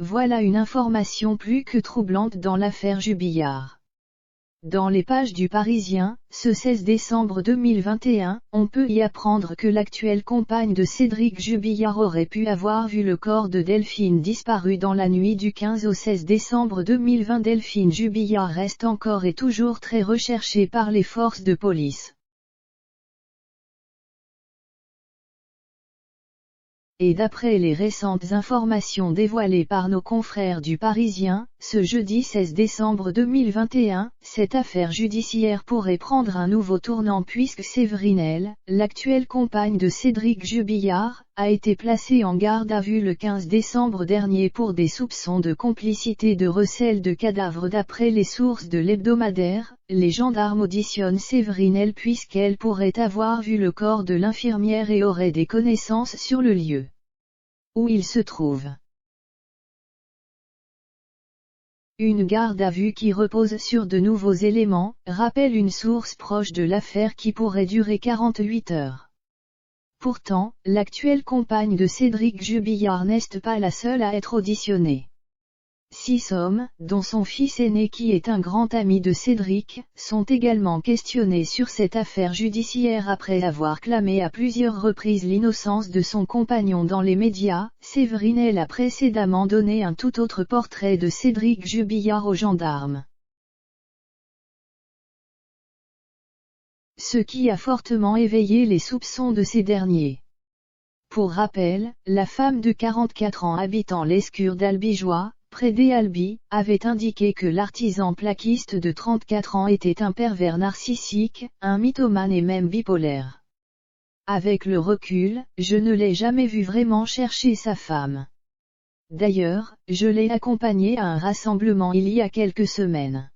voilà une information plus que troublante dans l'affaire Jubillard. Dans les pages du Parisien, ce 16 décembre 2021, on peut y apprendre que l'actuelle compagne de Cédric Jubillard aurait pu avoir vu le corps de Delphine disparu dans la nuit du 15 au 16 décembre 2020. Delphine Jubillard reste encore et toujours très recherchée par les forces de police. Et d'après les récentes informations dévoilées par nos confrères du Parisien, ce jeudi 16 décembre 2021, cette affaire judiciaire pourrait prendre un nouveau tournant puisque Séverine L., l'actuelle compagne de Cédric Jubillard, a été placée en garde à vue le 15 décembre dernier pour des soupçons de complicité de recel de cadavres. D'après les sources de l'hebdomadaire, les gendarmes auditionnent Séverine L. puisqu'elle pourrait avoir vu le corps de l'infirmière et aurait des connaissances sur le lieu où il se trouve. Une garde à vue qui repose sur de nouveaux éléments, rappelle une source proche de l'affaire qui pourrait durer 48 heures. Pourtant, l'actuelle compagne de Cédric Jubillard n'est pas la seule à être auditionnée. 6 hommes, dont son fils aîné qui est un grand ami de Cédric, sont également questionnés sur cette affaire judiciaire après avoir clamé à plusieurs reprises l'innocence de son compagnon dans les médias. Séverine L. a précédemment donné un tout autre portrait de Cédric Jubillard aux gendarmes, ce qui a fortement éveillé les soupçons de ces derniers. Pour rappel, la femme de 44 ans habitant l'Escure d'Albigeois, près d'Albi, avait indiqué que l'artisan plaquiste de 34 ans était un pervers narcissique, un mythomane et même bipolaire. Avec le recul, je ne l'ai jamais vu vraiment chercher sa femme. D'ailleurs, je l'ai accompagné à un rassemblement il y a quelques semaines.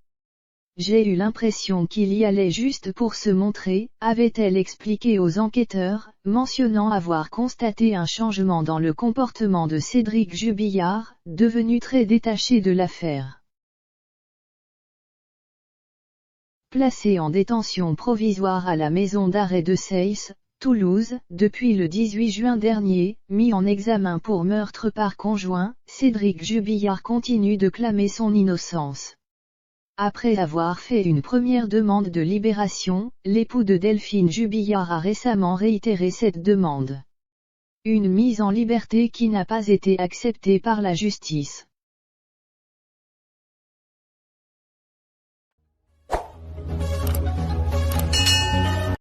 J'ai eu l'impression qu'il y allait juste pour se montrer, avait-elle expliqué aux enquêteurs, mentionnant avoir constaté un changement dans le comportement de Cédric Jubillard, devenu très détaché de l'affaire. Placé en détention provisoire à la maison d'arrêt de Seyss, Toulouse, depuis le 18 juin dernier, mis en examen pour meurtre par conjoint, Cédric Jubillard continue de clamer son innocence. Après avoir fait une première demande de libération, l'époux de Delphine Jubillard a récemment réitéré cette demande. Une mise en liberté qui n'a pas été acceptée par la justice.